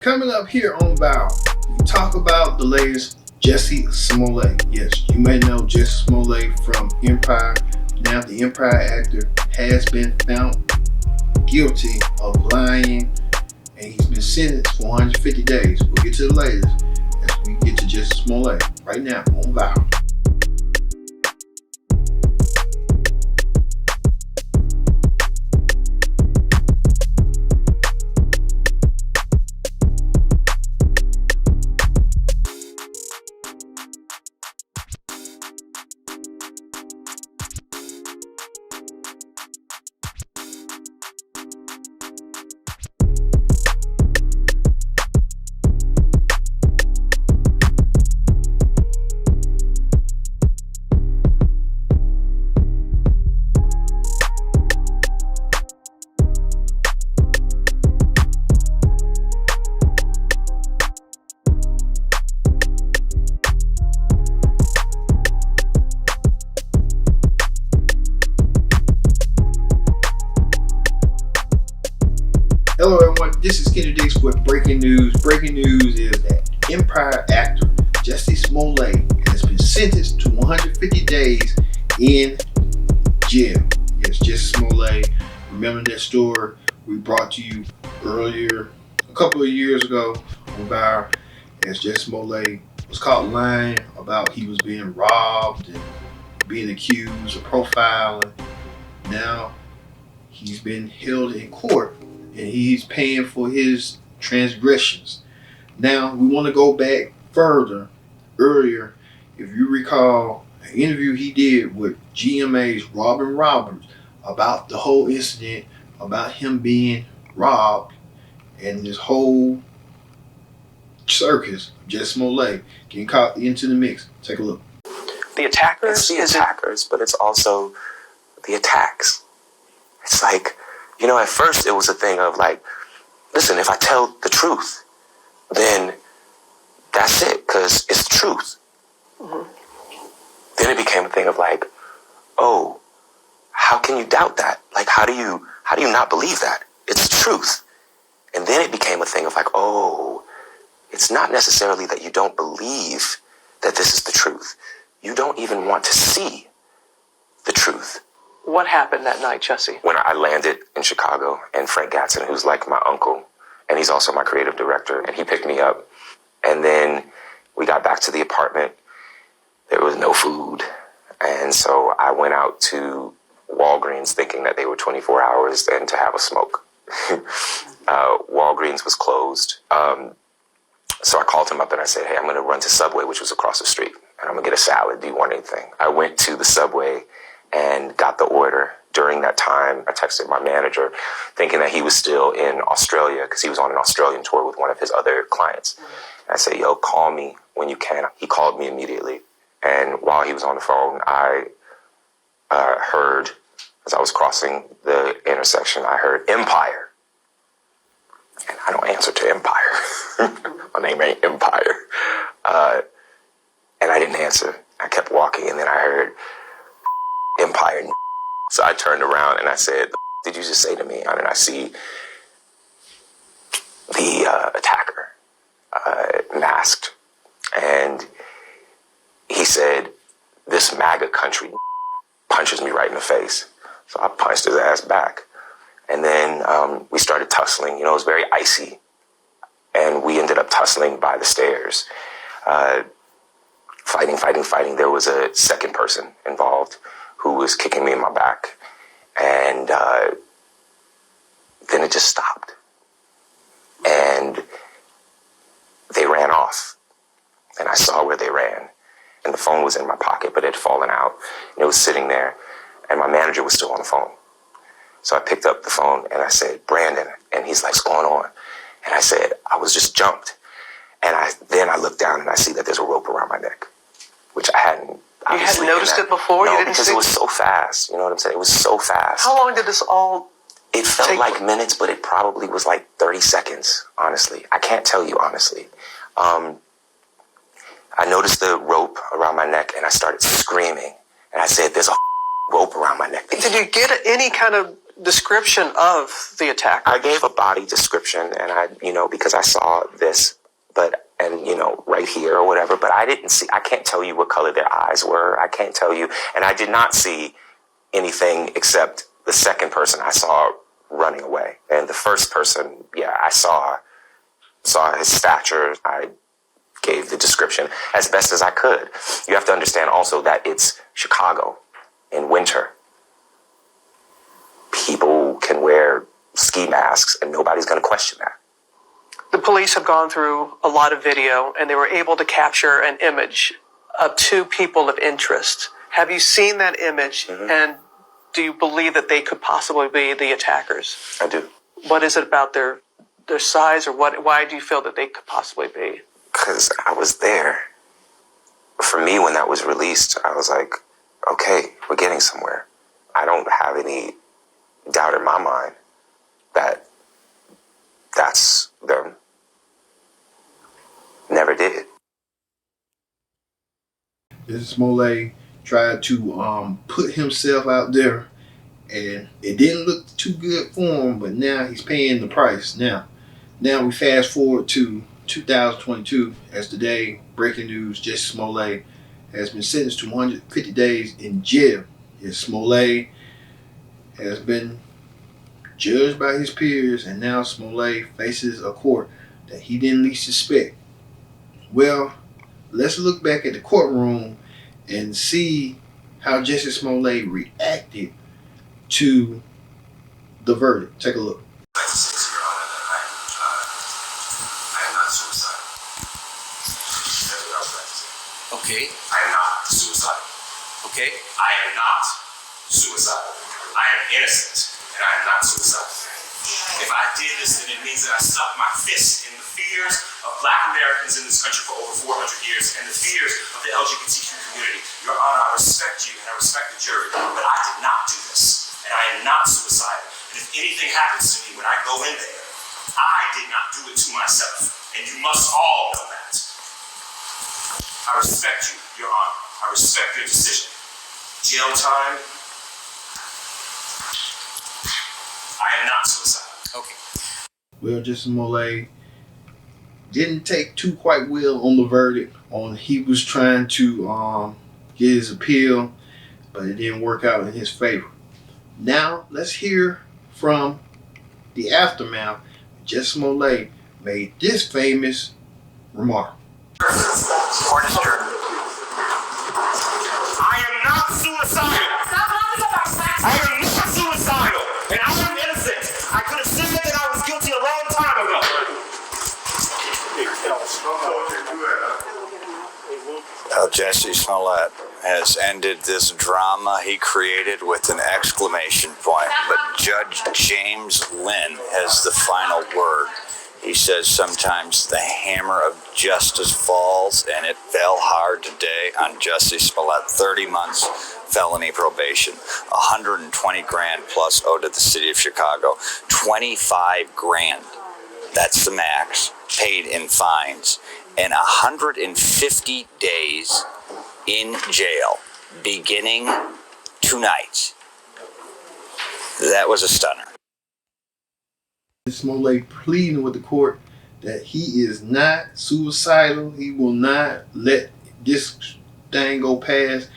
Coming up here on Vow, we talk about the latest Jussie Smollett. Yes, you may know Jussie Smollett from Empire. Now the Empire actor has been found guilty of lying and he's been sentenced for 150 days. We'll get to the latest as we get to Jussie Smollett right now on Vow. Hello everyone, this is Kenny Dix with breaking news. Breaking news is that Empire actor Jussie Smollett has been sentenced to 150 days in jail. Yes, Jussie Smollett. Remember that story we brought to you earlier, a couple of years ago, about as Jussie Smollett was caught lying about he was being robbed and being accused of profiling. Now he's been held in court and he's paying for his transgressions. Now, we want to go back further. Earlier, if you recall, an interview he did with GMA's Robin Roberts about the whole incident, about him being robbed, and this whole circus, Jussie Smollett getting caught into the mix. Take a look. The attackers? It's the attackers, but it's also the attacks. It's like, you know, at first it was a thing of like, listen, if I tell the truth, then that's it, because it's the truth. Mm-hmm. Then it became a thing of like, oh, how can you doubt that? Like, how do you not believe that? It's the truth. And then it became a thing of like, oh, it's not necessarily that you don't believe that this is the truth. You don't even want to see the truth. What happened that night, Jussie? When I landed in Chicago, and Frank Gatson, who's like my uncle, and he's also my creative director, and he picked me up. And then we got back to the apartment. There was no food. And so I went out to Walgreens thinking that they were 24 hours and to have a smoke. Walgreens was closed. So I called him up and I said, hey, I'm going to run to Subway, which was across the street, and I'm going to get a salad. Do you want anything? I went to the Subway and got the order. During that time, I texted my manager thinking that he was still in Australia because he was on an Australian tour with one of his other clients. And I said, yo, call me when you can. He called me immediately. And while he was on the phone, I heard, as I was crossing the intersection, I heard Empire. And I don't answer to Empire. My name ain't Empire. And I didn't answer. I kept walking, and then I heard Empire. So I turned around and I said, did you just say to me? And I see the attacker masked. And he said, this MAGA country punches me right in the face. So I punched his ass back. And then we started tussling. You know, it was very icy. And we ended up tussling by the stairs. Fighting. There was a second person involved who was kicking me in my back. And then it just stopped. And they ran off. And I saw where they ran. And the phone was in my pocket, but it had fallen out. And it was sitting there. And my manager was still on the phone. So I picked up the phone and I said, Brandon. And he's like, what's going on? And I said, I was just jumped. And then I looked down and I see that there's a rope around my neck, which I hadn't. You hadn't noticed it before? No, you didn't because it was so fast. You know what I'm saying? It was so fast. How long did this all It felt like minutes, but it probably was like 30 seconds, honestly. I can't tell you, honestly. I noticed the rope around my neck, and I started screaming. And I said, there's a rope around my neck. Did you get any kind of description of the attacker? I gave a body description, and because I saw this, right here or whatever, but I can't tell you what color their eyes were. I can't tell you, and I did not see anything except the second person I saw running away. And the first person, I saw his stature. I gave the description as best as I could. You have to understand also that it's Chicago in winter. People can wear ski masks and nobody's going to question that. The police have gone through a lot of video and they were able to capture an image of two people of interest. Have you seen that image? Mm-hmm. And do you believe that they could possibly be the attackers? I do. What is it about their size, or why do you feel that they could possibly be? Because I was there. For me, when that was released, I was like, okay, we're getting somewhere. I don't have any doubt in my mind that that's them. Never did. This Smollett tried to put himself out there, and it didn't look too good for him, but now he's paying the price. Now we fast forward to 2022. As today, breaking news, Jesse Smollett has been sentenced to 150 days in jail. Yes, Smollett has been judged by his peers, and now Smollett faces a court that he didn't least suspect. Well, let's look back at the courtroom and see how Jesse Smollett reacted to the verdict. Take a look. Okay. I am not suicidal. Okay. I am not suicidal. I am innocent, and I am not suicidal. If I did this, then it means that I stuck my fist in the fears of Black Americans in this country for over 400 years, and the fears of the LGBTQ community. Your Honor, I respect you, and I respect the jury, but I did not do this, and I am not suicidal. And if anything happens to me when I go in there, I did not do it to myself, and you must all know that. I respect you, Your Honor. I respect your decision. Jail time. I am not suicidal. Okay. Well, Jesse Smollett didn't take too quite well on the verdict. He was trying to get his appeal, but it didn't work out in his favor. Now let's hear from the aftermath. Jesse Smollett made this famous remark. Court is adjourned. I am not suicidal. I am not suicidal, and I am innocent. I could have said that I was guilty a long time ago. Well, Jesse Smollett has ended this drama he created with an exclamation point, but Judge James Lynn has the final word. He says sometimes the hammer of justice falls, and it fell hard today on Jesse Smollett. 30 months felony probation, $120 grand plus owed to the city of Chicago, $25 grand. That's the max paid in fines, and 150 days in jail beginning tonight. That was a stunner. Smollett pleading with the court that he is not suicidal. He will not let this thing go past.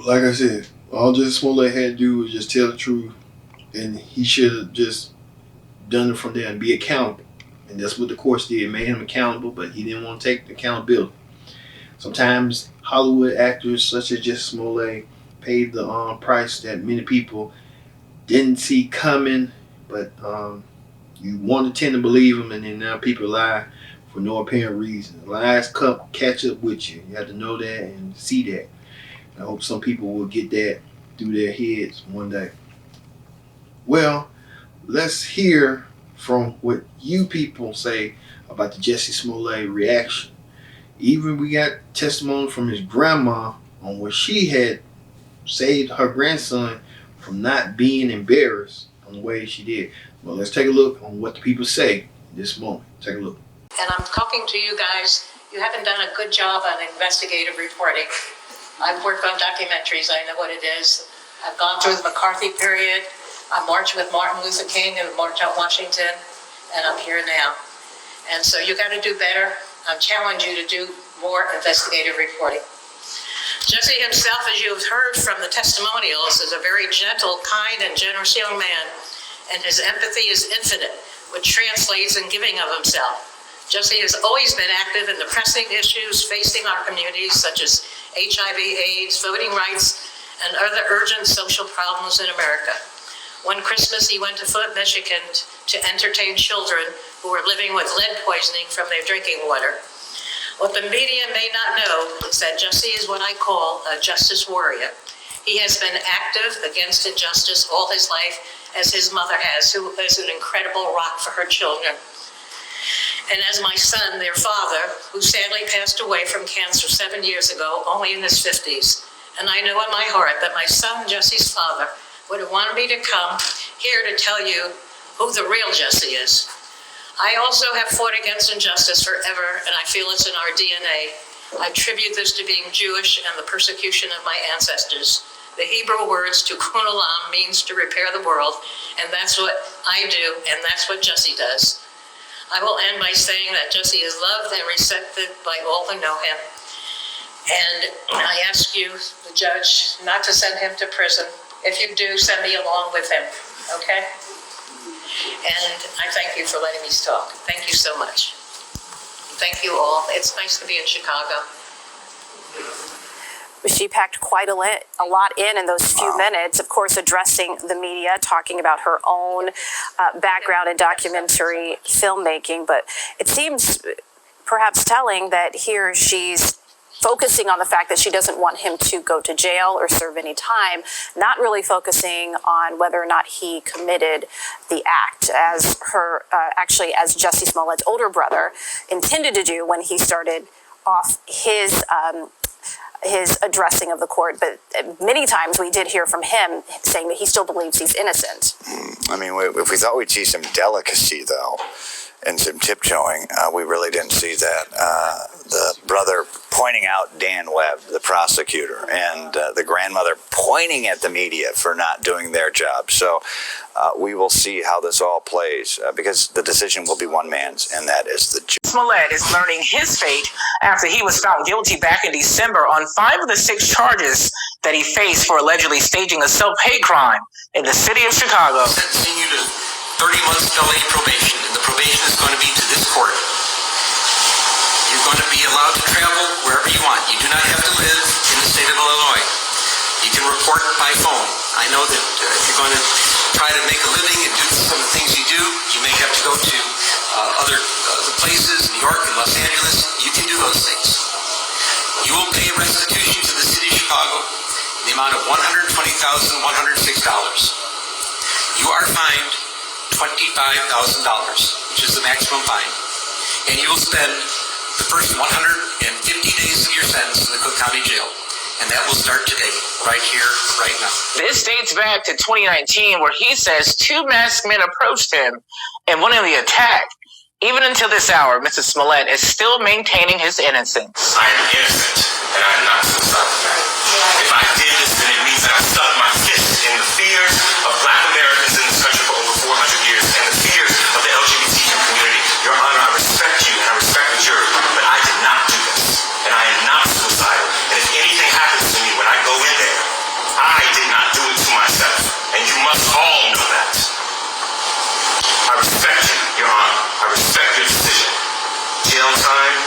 Like I said, all Jesse Smollett had to do was just tell the truth, and he should have just done it from there and be accountable. And that's what the courts did, made him accountable, but he didn't want to take accountability. Sometimes Hollywood actors such as Jesse Smollett paid the price that many people didn't see coming, but you want to tend to believe them, and then now people lie for no apparent reason. Lies catch up with you. You have to know that and see that. I hope some people will get that through their heads one day. Well, let's hear from what you people say about the Jesse Smollett reaction. Even we got testimony from his grandma on what she had saved her grandson from not being embarrassed on the way she did. Well, let's take a look on what the people say in this moment. Take a look. And I'm talking to you guys. You haven't done a good job on investigative reporting. I've worked on documentaries. I know what it is. I've gone through the McCarthy period. I marched with Martin Luther King and marched on Washington, and I'm here now. And so you got to do better. I challenge you to do more investigative reporting. Jesse himself, as you've heard from the testimonials, is a very gentle, kind, and generous young man, and his empathy is infinite, which translates in giving of himself. Jesse has always been active in the pressing issues facing our communities, such as HIV, AIDS, voting rights, and other urgent social problems in America. One Christmas, he went to Flint, Michigan to entertain children who were living with lead poisoning from their drinking water. What the media may not know is that Jesse is what I call a justice warrior. He has been active against injustice all his life, as his mother has, who is an incredible rock for her children. And as my son, their father, who sadly passed away from cancer 7 years ago, only in his 50s. And I know in my heart that my son, Jesse's father, would have wanted me to come here to tell you who the real Jesse is. I also have fought against injustice forever, and I feel it's in our DNA. I attribute this to being Jewish and the persecution of my ancestors. The Hebrew words tikkun olam means to repair the world, and that's what I do, and that's what Jesse does. I will end by saying that Jesse is loved and respected by all who know him. And I ask you, the judge, not to send him to prison. If you do, send me along with him, okay? And I thank you for letting me talk. Thank you so much. Thank you all. It's nice to be in Chicago. She packed quite a lot in those few minutes, of course, addressing the media, talking about her own background in documentary filmmaking. But it seems perhaps telling that here she's focusing on the fact that she doesn't want him to go to jail or serve any time, not really focusing on whether or not he committed the act, as as Jussie Smollett's older brother intended to do when he started off his addressing of the court. But many times we did hear from him saying that he still believes he's innocent. I mean, if we thought we'd see some delicacy, though, and some tiptoeing, we really didn't see that. The brother pointing out Dan Webb, the prosecutor, and the grandmother pointing at the media for not doing their job. So we will see how this all plays, because the decision will be one man's, and that is the judge. Smollett is learning his fate after he was found guilty back in December on 5 of the 6 charges that he faced for allegedly staging a self-hate crime in the city of Chicago. Sentencing you to 30 months delayed probation, and the probation is going to be to this court. You're going to be allowed to travel wherever you want. You do not have to live in the state of Illinois. You can report by phone. I know that if you're going to try to make a living and do some of the things you do, you may have to go to other places, New York and Los Angeles. You can do those things. You will pay restitution to the city of Chicago in the amount of $120,106. You are fined $25,000, which is the maximum fine, and you will spend the first 150 days of your sentence in the Cook County Jail, and that will start today, right here, right now. This dates back to 2019, where he says 2 masked men approached him and went in the attack. Even until this hour, Mr. Smollett is still maintaining his innocence. I am innocent, and I am not suicidal. If I did this, then it means that I stuck my fist in the fears of Black Americans in this country for over 400 years, and the fears of the LGBTQ community. Your Honor, I respect you, and I respect the jury, but I did not do this, and I am not suicidal. And if anything happens to me when I go in there, I did not do it to myself, and you must all know that. I respect you, Your Honor. I respect your decision. Jail time.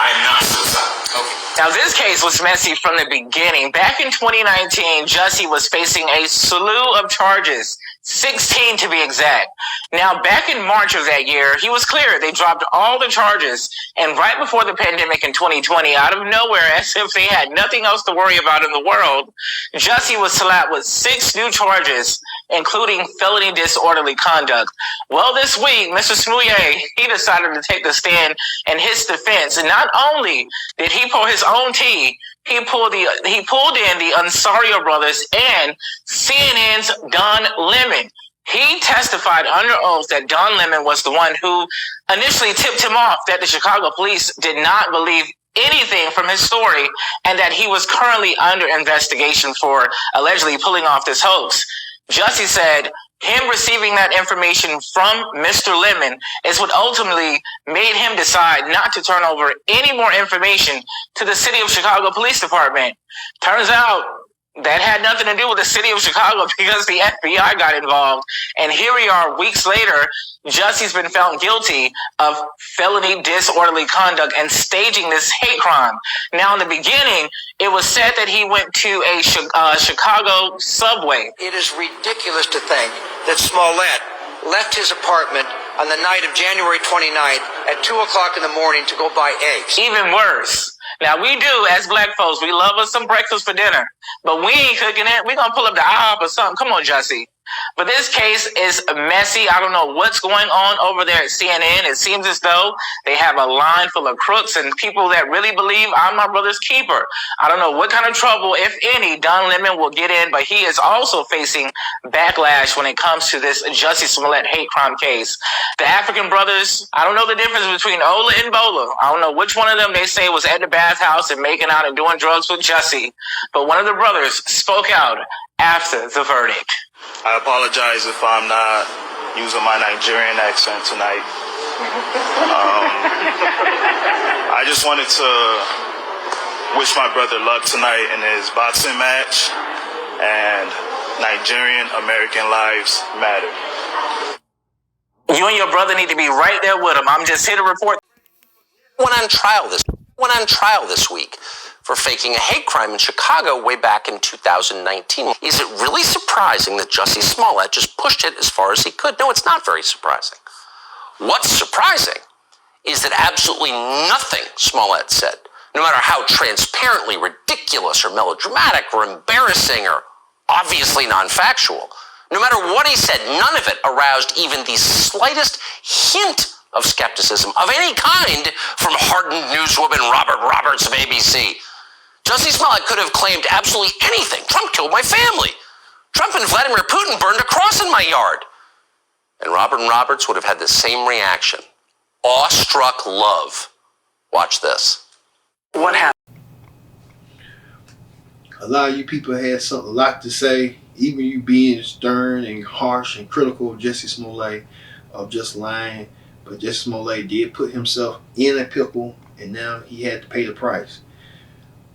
I am not suicidal. Okay. Now, this case was messy from the beginning. Back in 2019, Jussie was facing a slew of charges, 16 to be exact. Now, back in March of that year, he was clear. They dropped all the charges. And right before the pandemic in 2020, out of nowhere, as if they had nothing else to worry about in the world, Jussie was slapped with 6 new charges, including felony disorderly conduct. Well, this week, Mr. Smouye, he decided to take the stand in his defense. And not only did he pour his own tea, he pulled in the Ansario brothers and CNN's Don Lemon. He testified under oath that Don Lemon was the one who initially tipped him off that the Chicago police did not believe anything from his story, and that he was currently under investigation for allegedly pulling off this hoax. Jussie said him receiving that information from Mr. Lemon is what ultimately made him decide not to turn over any more information to the City of Chicago Police Department. Turns out that had nothing to do with the City of Chicago because the FBI got involved. And here we are weeks later, Jussie's been found guilty of felony disorderly conduct and staging this hate crime. Now, in the beginning, it was said that he went to a Chicago subway. It is ridiculous to think that Smollett left his apartment on the night of January 29th at 2 o'clock in the morning to go buy eggs. Even worse. Now, we do, as black folks, we love us some breakfast for dinner, but we ain't cooking it. We're going to pull up the IHOP or something. Come on, Jussie. But this case is messy. I don't know what's going on over there at CNN. It seems as though they have a line full of crooks and people that really believe I'm my brother's keeper. I don't know what kind of trouble, if any, Don Lemon will get in, but he is also facing backlash when it comes to this Jussie Smollett hate crime case. The African brothers, I don't know the difference between Ola and Bola. I don't know which one of them they say was at the bathhouse and making out and doing drugs with Jussie, but one of the brothers spoke out after the verdict. I apologize if I'm not using my Nigerian accent tonight. I just wanted to wish my brother luck tonight in his boxing match, and Nigerian American lives matter. You and your brother need to be right there with him. I'm just here to report. Went on trial this week for faking a hate crime in Chicago way back in 2019. Is it really surprising that Jussie Smollett just pushed it as far as he could? No, it's not very surprising. What's surprising is that absolutely nothing Smollett said, no matter how transparently ridiculous or melodramatic or embarrassing or obviously non-factual, no matter what he said, none of it aroused even the slightest hint of skepticism of any kind from hardened newswoman Robert Roberts of ABC. Jussie Smollett could have claimed absolutely anything. Trump killed my family. Trump and Vladimir Putin burned a cross in my yard. And Robert Roberts would have had the same reaction. Awestruck love. Watch this. What happened? A lot of you people had a lot to say, even you being stern and harsh and critical of Jussie Smollett, of just lying. But Jussie Smollett did put himself in a pickle, and now he had to pay the price.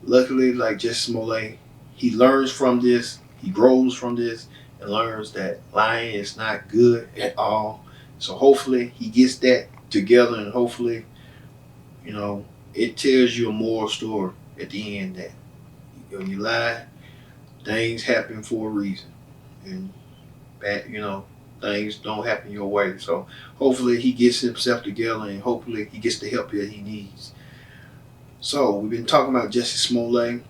Luckily, like Jussie Smollett, he learns from this, he grows from this, and learns that lying is not good at all. So hopefully he gets that together, and hopefully, you know, it tells you a moral story at the end that when you lie, things happen for a reason, and things don't happen your way. So hopefully he gets himself together, and hopefully he gets the help that he needs. So we've been talking about Jussie Smollett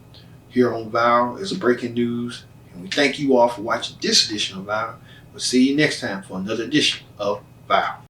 here on Viral as breaking news, and we thank you all for watching this edition of Viral. We'll see you next time for another edition of Viral.